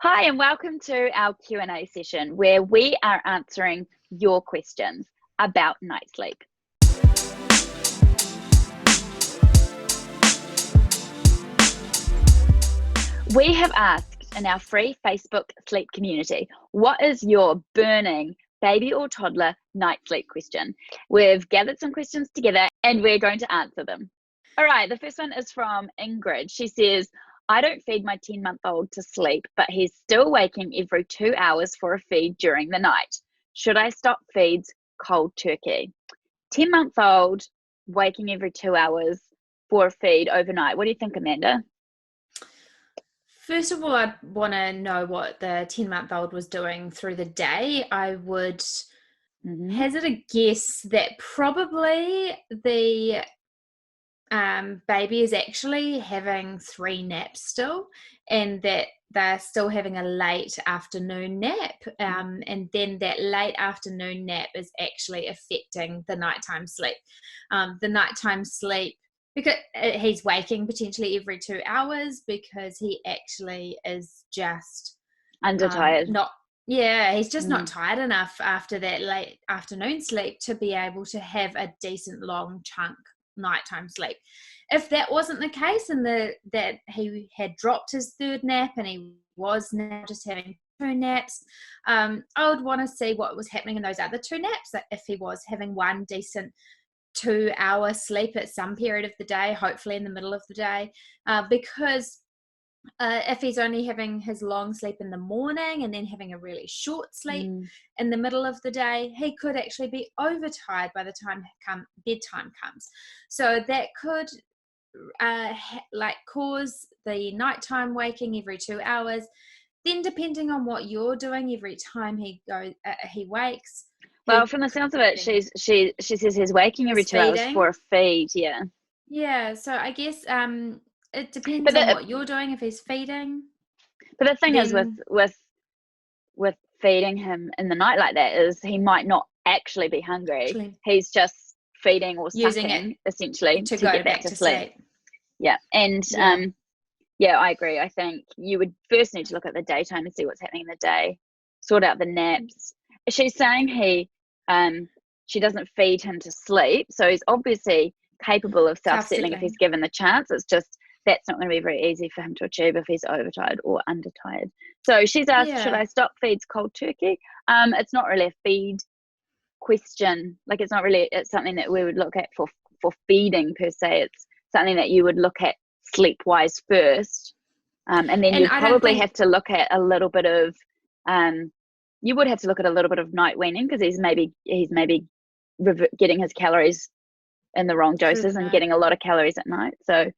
Hi, and welcome to our Q&A session where we are answering your questions about night sleep. We have asked in our free Facebook sleep community, what is your burning baby or toddler night sleep question? We've gathered some questions together and we're going to answer them. All right, the first one is from Ingrid. She says, I don't feed my 10-month-old to sleep, but he's still waking every 2 hours for a feed during the night. Should I stop feeds cold turkey? 10-month-old waking every 2 hours for a feed overnight. What do you think, Amanda? First of all, I'd want to know what the 10-month-old was doing through the day. I would hazard a guess that probably the baby is actually having 3 naps still, and that they're still having a late afternoon nap, and then that late afternoon nap is actually affecting the nighttime sleep. The nighttime sleep, because he's waking potentially every 2 hours because he actually is just Undertired. He's just not tired enough after that late afternoon sleep to be able to have a decent long chunk nighttime sleep. If that wasn't the case and that he had dropped his 3rd nap and he was now just having 2 naps, I would want to see what was happening in those other 2 naps. If he was having one decent 2-hour sleep at some period of the day, hopefully in the middle of the day, because if he's only having his long sleep in the morning and then having a really short sleep in the middle of the day, he could actually be overtired by the time bedtime comes. So that could cause the nighttime waking every 2 hours. Then, depending on what you're doing, every time he wakes. Well, from the sounds of it, she says he's waking every 2 hours for a feed. Yeah. So I guess it depends on what you're doing. If he's feeding, but the thing is with feeding him in the night like that is he might not actually be hungry. He's just feeding or sucking essentially to get back to sleep. Yeah, and I agree. I think you would first need to look at the daytime and see what's happening in the day, sort out the naps. She's saying she doesn't feed him to sleep, so he's obviously capable of self-settling if he's given the chance. It's just that's not going to be very easy for him to achieve if he's overtired or undertired. So she's asked, should I stop feeds cold turkey? It's not really a feed question. Like it's something that we would look at for feeding per se. It's something that you would look at sleep-wise first, and then you'd probably have to look at a little bit of night weaning because he's maybe getting his calories in the wrong doses and getting a lot of calories at night. So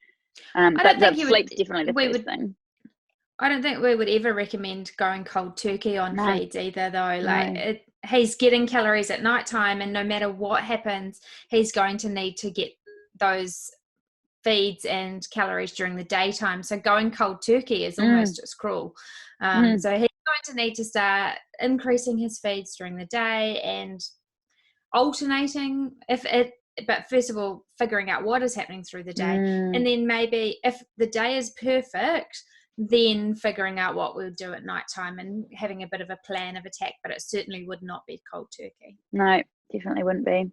but sleep's definitely the first thing. I don't think we would ever recommend going cold turkey on feeds either, though. He's getting calories at nighttime, and no matter what happens, he's going to need to get those feeds and calories during the daytime. So going cold turkey is almost just cruel. So he's going to need to start increasing his feeds during the day and alternating but first of all, figuring out what is happening through the day. And then maybe if the day is perfect, then figuring out what we'll do at nighttime and having a bit of a plan of attack. But it certainly would not be cold turkey. No, definitely wouldn't be.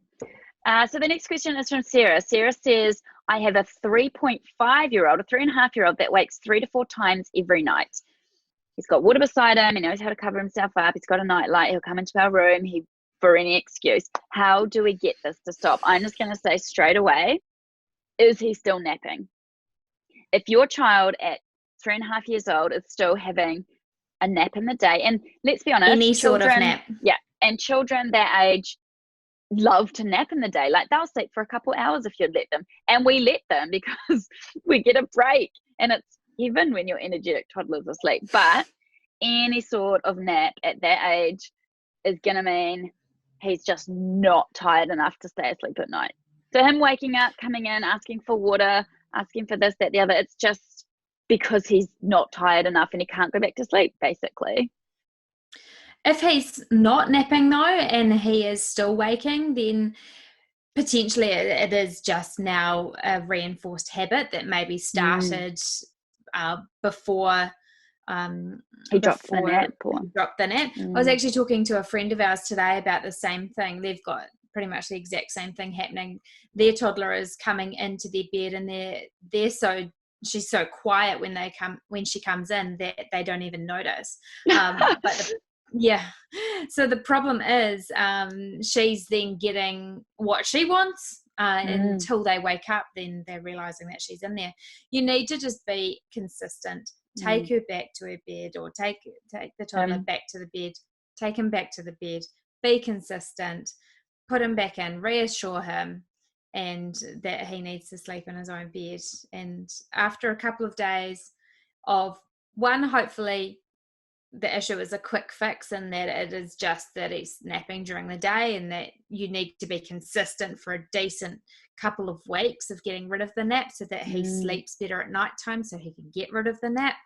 So the next question is from Sarah. Sarah says, I have a 3.5-year-old, a 3.5-year-old that wakes 3 to 4 times every night. He's got water beside him. He knows how to cover himself up. He's got a nightlight. He'll come into our room for any excuse. How do we get this to stop? I'm just going to say straight away, is he still napping? If your child at 3.5 years old is still having a nap in the day, and let's be honest, any sort of nap. Yeah, and children that age love to nap in the day. Like they'll sleep for a couple hours if you'd let them. And we let them because we get a break. And it's even when your energetic toddler's asleep. But any sort of nap at that age is going to mean he's just not tired enough to stay asleep at night. So him waking up, coming in, asking for water, asking for this, that, the other, it's just because he's not tired enough and he can't go back to sleep, basically. If he's not napping though and he is still waking, then potentially it is just now a reinforced habit that maybe started before He dropped the nap. I was actually talking to a friend of ours today about the same thing. They've got pretty much the exact same thing happening. Their toddler is coming into their bed, and she's so quiet when she comes in that they don't even notice. So the problem is she's then getting what she wants until they wake up. Then they're realizing that she's in there. You need to just be consistent. Take her back to her bed, or take the toddler back to the bed. Take him back to the bed. Be consistent. Put him back in. Reassure him and that he needs to sleep in his own bed. And after a couple of days of hopefully the issue is a quick fix, and that it is just that he's napping during the day, and that you need to be consistent for a decent couple of weeks of getting rid of the nap so that he sleeps better at nighttime so he can get rid of the nap.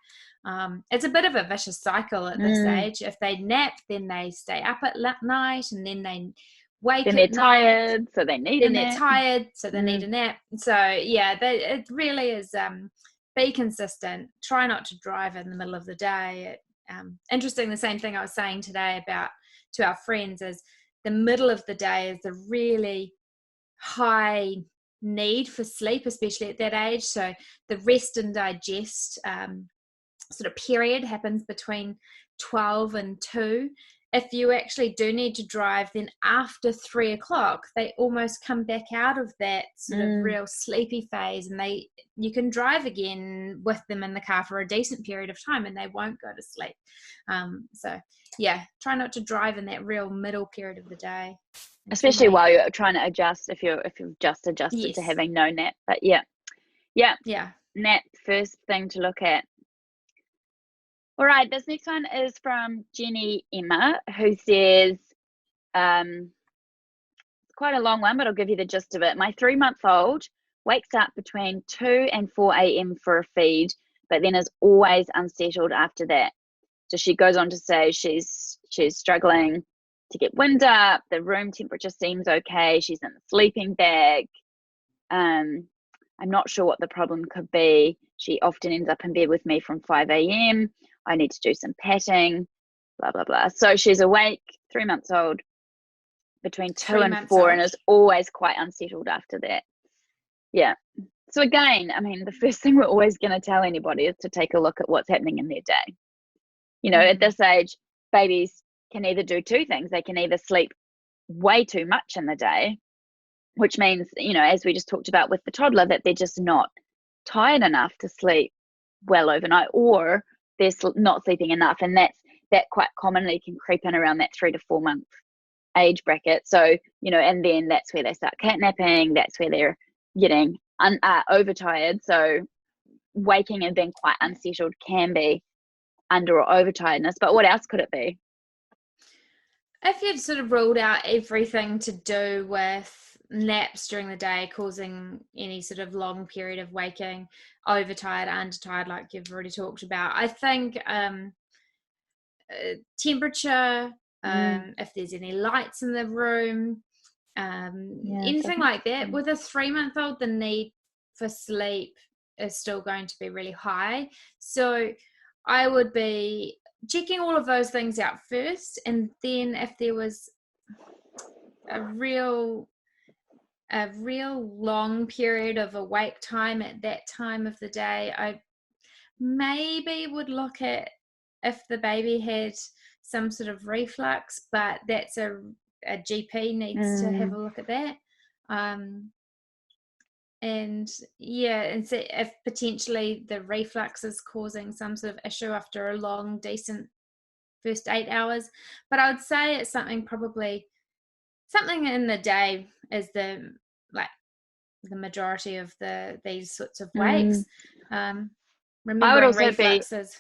It's a bit of a vicious cycle at this age. If they nap, then they stay up at night, and then they wake then they're tired, so they need a nap. They're tired, so they need a nap. So it really is be consistent. Try not to drive in the middle of the day. Interesting, the same thing I was saying today to our friends is the middle of the day is a really high need for sleep, especially at that age. So the rest and digest sort of period happens between 12 and 2. If you actually do need to drive, then after 3 o'clock, they almost come back out of that sort of real sleepy phase, and you can drive again with them in the car for a decent period of time, and they won't go to sleep. Try not to drive in that real middle period of the day, especially while you're trying to adjust. If you've just adjusted to having no nap, but nap first thing to look at. All right, this next one is from Jenny Emma, who says, it's quite a long one, but I'll give you the gist of it. My 3-month-old wakes up between 2 and 4 a.m. for a feed, but then is always unsettled after that. So she goes on to say she's struggling to get wind up, the room temperature seems okay, she's in the sleeping bag. I'm not sure what the problem could be. She often ends up in bed with me from 5 a.m. I need to do some patting, blah, blah, blah. So she's awake, 3 months old, between 2 and 4, and is always quite unsettled after that. Yeah. So again, I mean, the first thing we're always going to tell anybody is to take a look at what's happening in their day. You know, at this age, babies can either do two things. They can either sleep way too much in the day, which means, you know, as we just talked about with the toddler, that they're just not tired enough to sleep well overnight, or they're not sleeping enough, and that quite commonly can creep in around that 3 to 4 month age bracket. So, you know, and then that's where they start catnapping, that's where they're getting overtired. So waking and being quite unsettled can be under or overtiredness. But what else could it be? If you've sort of ruled out everything to do with naps during the day causing any sort of long period of waking, overtired, undertired, like you've already talked about, I think temperature, if there's any lights in the room, anything like that. With a 3-month-old, the need for sleep is still going to be really high. So I would be checking all of those things out first, and then if there was a real long period of awake time at that time of the day, I maybe would look at if the baby had some sort of reflux, but that's a GP needs to have a look at that. And see if potentially the reflux is causing some sort of issue after a long, decent first 8 hours. But I would say it's something in the day is the majority of these sorts of wakes. Remembering reflux is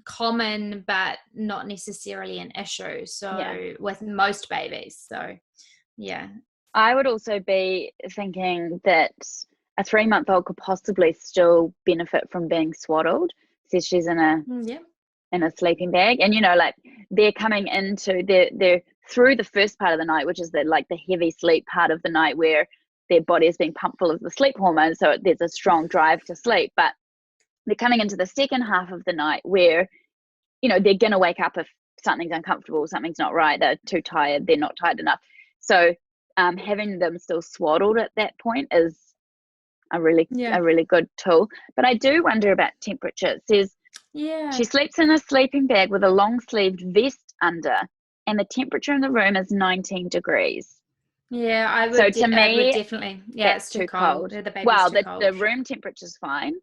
common, but not necessarily an issue. So with most babies, I would also be thinking that a 3-month-old could possibly still benefit from being swaddled. Says she's in a sleeping bag, and you know, like they're coming into they're through the first part of the night, which is the heavy sleep part of the night, where their body is being pumped full of the sleep hormones, so there's a strong drive to sleep. But they're coming into the second half of the night where they're going to wake up if something's uncomfortable, something's not right, they're too tired, they're not tired enough. So having them still swaddled at that point is a really good tool. But I do wonder about temperature. It says she sleeps in a sleeping bag with a long sleeved vest under, and the temperature in the room is 19 degrees. Yeah, I would. So to me, I would definitely. Yeah, it's too cold. The baby's too cold. The room temperature's fine.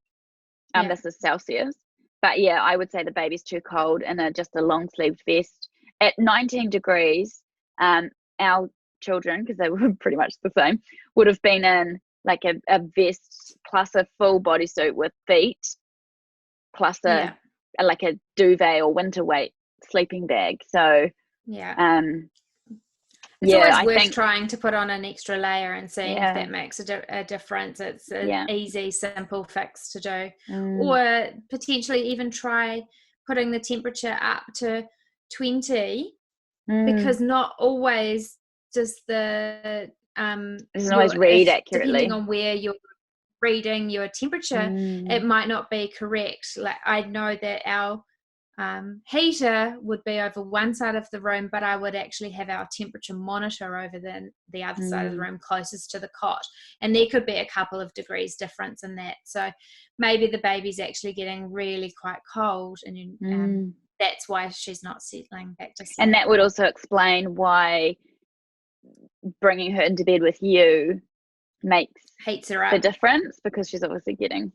This is Celsius. But yeah, I would say the baby's too cold in just a long sleeved vest. At 19 degrees, our children, because they were pretty much the same, would have been in like a vest plus a full bodysuit with feet, plus like a duvet or winter weight sleeping bag. So it's always worth trying to put on an extra layer and seeing if that makes a difference. It's an easy, simple fix to do. Or potentially even try putting the temperature up to 20, because not always does the doesn't always read accurately. Depending on where you're reading your temperature, it might not be correct. Like I know that our heater would be over one side of the room, but I would actually have our temperature monitor over the other side of the room closest to the cot, and there could be a couple of degrees difference in that. So maybe the baby's actually getting really quite cold, and that's why she's not settling back to sleep. And that would also explain why bringing her into bed with you heats her up the difference, because she's obviously getting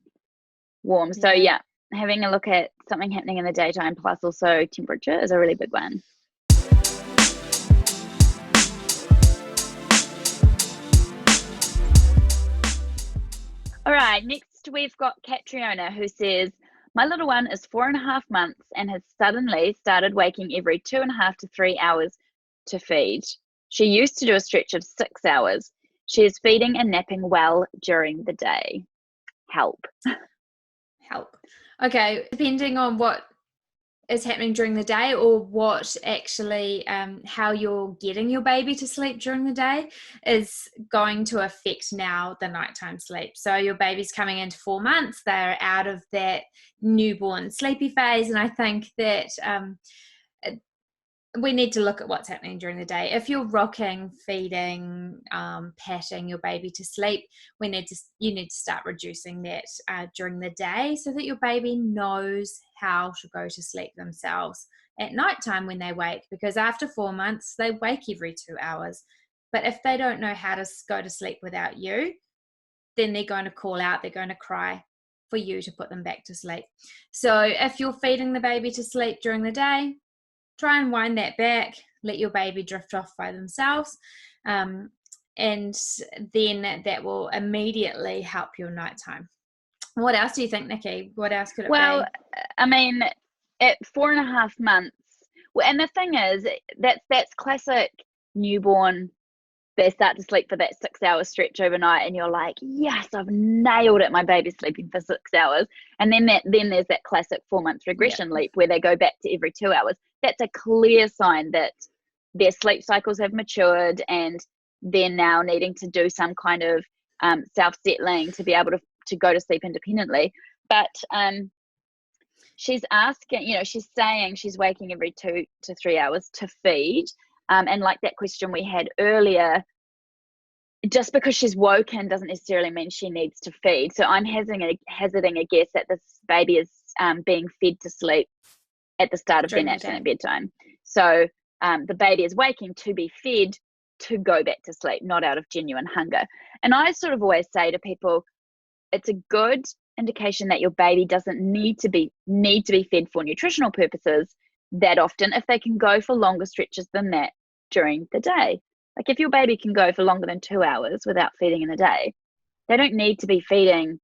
warm. So having a look at something happening in the daytime plus also temperature is a really big one. All right, next we've got Catriona, who says, my little one is 4.5 months and has suddenly started waking every 2.5 to 3 hours to feed. She used to do a stretch of 6 hours. She is feeding and napping well during the day. Help. Okay, depending on what is happening during the day, or what actually how you're getting your baby to sleep during the day, is going to affect now the nighttime sleep. So your baby's coming into 4 months, they're out of that newborn sleepy phase, and I think that we need to look at what's happening during the day. If you're rocking, feeding, patting your baby to sleep, you need to start reducing that during the day, so that your baby knows how to go to sleep themselves at nighttime when they wake. Because after 4 months, they wake every 2 hours. But if they don't know how to go to sleep without you, then they're going to call out, they're going to cry for you to put them back to sleep. So if you're feeding the baby to sleep during the day, try and wind that back, let your baby drift off by themselves, and then that will immediately help your nighttime. What else do you think, Nikki? What else could it be? Well, I mean, at 4.5 months, and the thing is, that's classic newborn. They start to sleep for that 6 hour stretch overnight, and you're like, yes, I've nailed it. My baby's sleeping for 6 hours. And then there's that classic 4 months regression leap where they go back to every 2 hours. That's a clear sign that their sleep cycles have matured and they're now needing to do some kind of self-settling to be able to go to sleep independently. But she's asking, she's saying she's waking every 2 to 3 hours to feed. And like that question we had earlier, just because she's woken doesn't necessarily mean she needs to feed. So I'm hazarding a guess that this baby is being fed to sleep at the start of their naps and at bedtime. So the baby is waking to be fed to go back to sleep, not out of genuine hunger. And I sort of always say to people, it's a good indication that your baby doesn't need to be fed for nutritional purposes that often, if they can go for longer stretches than that during the day. Like if your baby can go for longer than 2 hours without feeding in the day, they don't need to be feeding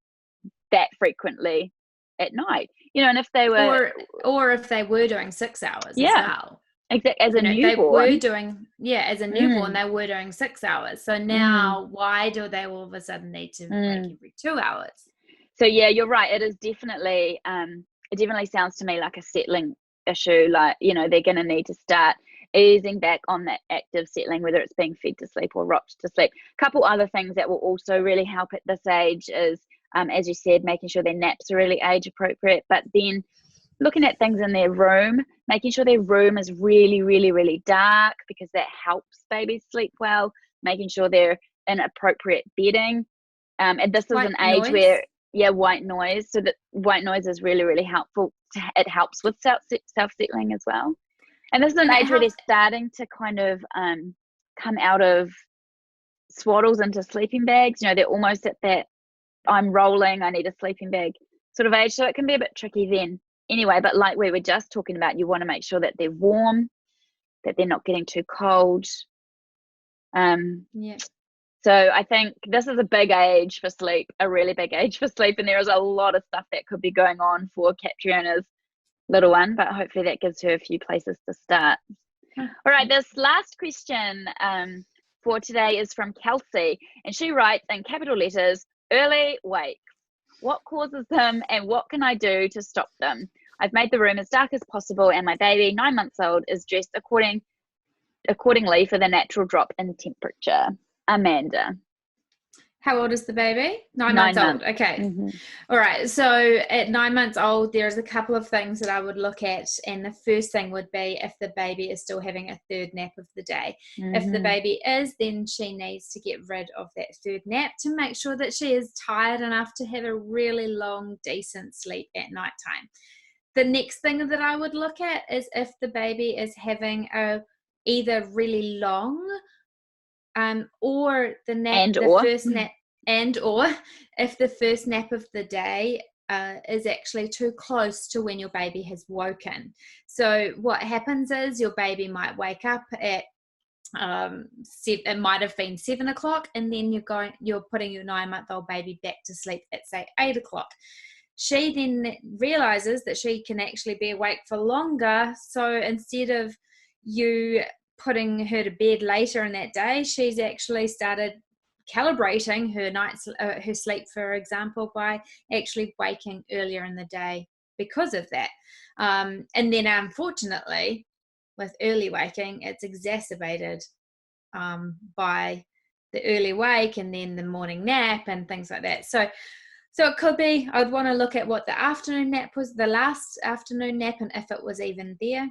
that frequently at night. And if they were, or if they were doing 6 hours as well. Exactly. As a newborn, they were doing as a newborn they were doing 6 hours. So now why do they all of a sudden need to wake every 2 hours? So yeah, you're right. It is definitely it definitely sounds to me like a settling issue. Like they're going to need to start easing back on that active settling, whether it's being fed to sleep or rocked to sleep. A couple other things that will also really help at this age is, as you said, making sure their naps are really age appropriate, but then looking at things in their room, making sure their room is really, really, really dark, because that helps babies sleep well, making sure they're in appropriate bedding. And this is an age where, white noise. So that white noise is really, really helpful. It helps with self-settling as well. And this is an age where they're starting to kind of come out of swaddles into sleeping bags. They're almost at that I'm rolling, I need a sleeping bag sort of age. So it can be a bit tricky then. Anyway, but like we were just talking about, you want to make sure that they're warm, that they're not getting too cold. So I think this is a big age for sleep, a really big age for sleep, and there is a lot of stuff that could be going on for Catriona's little one, but hopefully that gives her a few places to start. All right, this last question for today is from Kelsey, and she writes in capital letters, early wakes. What causes them, and what can I do to stop them? I've made the room as dark as possible, and my baby, 9 months old, is dressed accordingly for the natural drop in temperature. Amanda. How old is the baby? 9 months old. Okay. Mm-hmm. All right. So at 9 months old, there's a couple of things that I would look at. And the first thing would be if the baby is still having a third nap of the day. Mm-hmm. If the baby is, then she needs to get rid of that third nap to make sure that she is tired enough to have a really long, decent sleep at nighttime. The next thing that I would look at is if the baby is having a either really long or the nap, first nap, and or if the first nap of the day is actually too close to when your baby has woken. So what happens is your baby might wake up at it might have been 7 o'clock, and then you're putting your 9-month-old baby back to sleep at say 8 o'clock. She then realizes that she can actually be awake for longer. So instead of you putting her to bed later in that day, she's actually started calibrating her sleep, for example, by actually waking earlier in the day because of that. And then unfortunately, with early waking, it's exacerbated by the early wake and then the morning nap and things like that. So it could be, I'd want to look at what the afternoon nap was, the last afternoon nap, and if it was even there.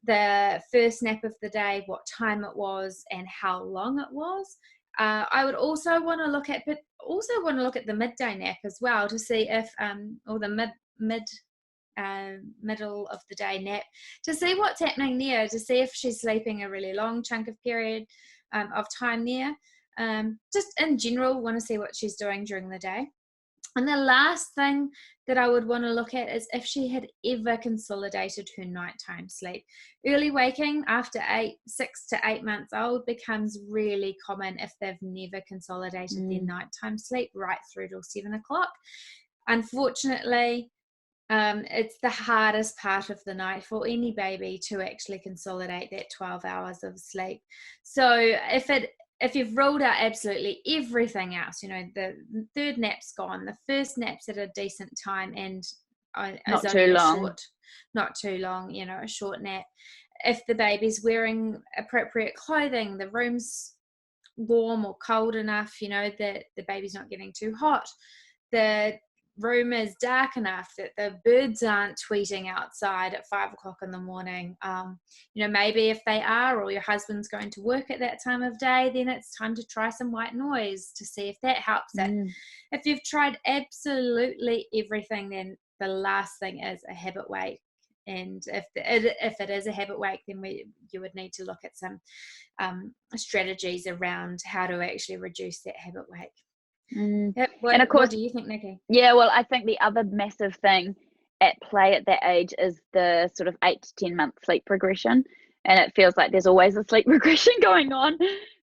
The first nap of the day, what time it was, and how long it was. I would also want to look at, the midday nap as well to see if, or the middle of the day nap, to see what's happening there, to see if she's sleeping a really long chunk of period of time there. Just in general, want to see what she's doing during the day. And the last thing that I would want to look at is if she had ever consolidated her nighttime sleep. Early waking after 6 to 8 months old becomes really common if they've never consolidated their nighttime sleep right through till 7 o'clock. Unfortunately, it's the hardest part of the night for any baby to actually consolidate that 12 hours of sleep. So if you've ruled out absolutely everything else, the third nap's gone, the first nap's at a decent time and not too long, a short nap. If the baby's wearing appropriate clothing, the room's warm or cold enough, that the baby's not getting too hot, the room is dark enough that the birds aren't tweeting outside at 5 o'clock in the morning. Maybe if they are, or your husband's going to work at that time of day, then it's time to try some white noise to see if that helps it. If you've tried absolutely everything, then the last thing is a habit wake. And if it is a habit wake, then you would need to look at some strategies around how to actually reduce that habit wake. Yep. And of course, what do you think, Nikki? Yeah, well, I think the other massive thing at play at that age is the sort of 8 to 10 month sleep regression, and it feels like there's always a sleep regression going on.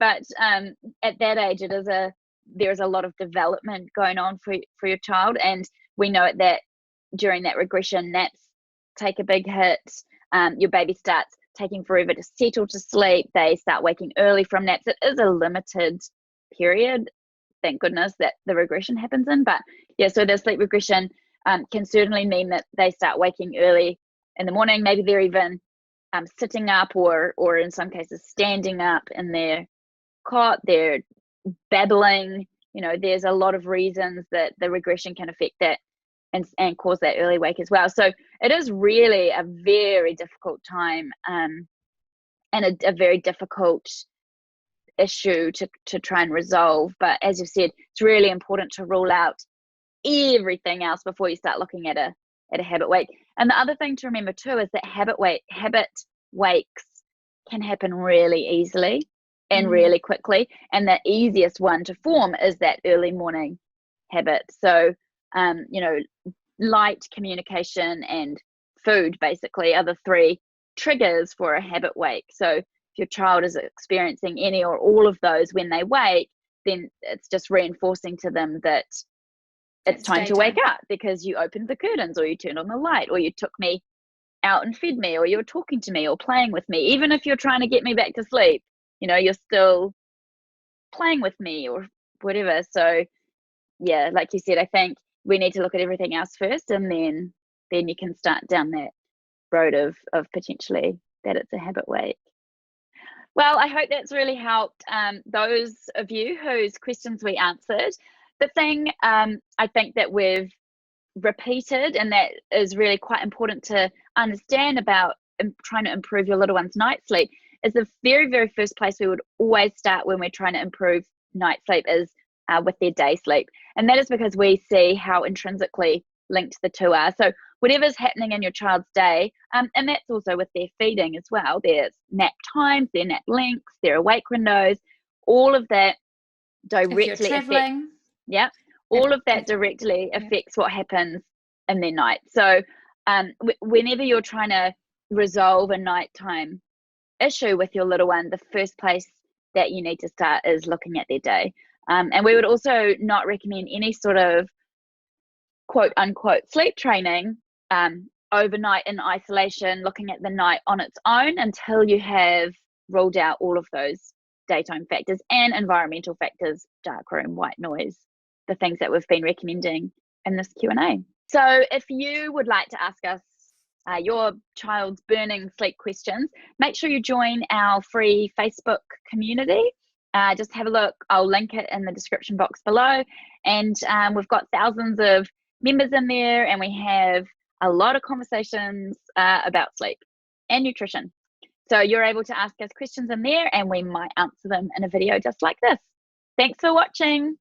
But at that age, there's a lot of development going on for your child, and we know that during that regression, naps take a big hit. Your baby starts taking forever to settle to sleep. They start waking early from naps. It is a limited period, thank goodness, that the regression happens in. But yeah, so the sleep regression can certainly mean that they start waking early in the morning. Maybe they're even sitting up or in some cases standing up in their cot. They're babbling. There's a lot of reasons that the regression can affect that. and cause that early wake as well. So it is really a very difficult time, and a very difficult issue to try and resolve. But as you've said, it's really important to rule out everything else before you start looking at a habit wake. And the other thing to remember too is that habit wakes can happen really easily and really quickly, and the easiest one to form is that early morning habit. So light, communication, and food basically are the three triggers for a habit wake. So if your child is experiencing any or all of those when they wake, then it's just reinforcing to them that it's time to wake up, because you opened the curtains, or you turned on the light, or you took me out and fed me, or you're talking to me or playing with me. Even if you're trying to get me back to sleep, you're still playing with me or whatever. So yeah, like you said, I think we need to look at everything else first, and then you can start down that road of potentially that it's a habit wake. Well, I hope that's really helped those of you whose questions we answered. The thing I think that we've repeated, and that is really quite important to understand about trying to improve your little one's night sleep, is the very, very first place we would always start when we're trying to improve night sleep is with their day sleep. And that is because we see how intrinsically linked the two are. So whatever's happening in your child's day, and that's also with their feeding as well, their nap times, their nap lengths, their awake windows, all of that directly affects what happens in their night. So whenever you're trying to resolve a nighttime issue with your little one, the first place that you need to start is looking at their day. And we would also not recommend any sort of quote unquote sleep training overnight in isolation, looking at the night on its own, until you have ruled out all of those daytime factors and environmental factors, dark room, white noise, the things that we've been recommending in this Q&A. So if you would like to ask us your child's burning sleep questions, make sure you join our free Facebook community. Just have a look. I'll link it in the description box below. And we've got thousands of members in there, and we have a lot of conversations about sleep and nutrition. So you're able to ask us questions in there, and we might answer them in a video just like this. Thanks for watching.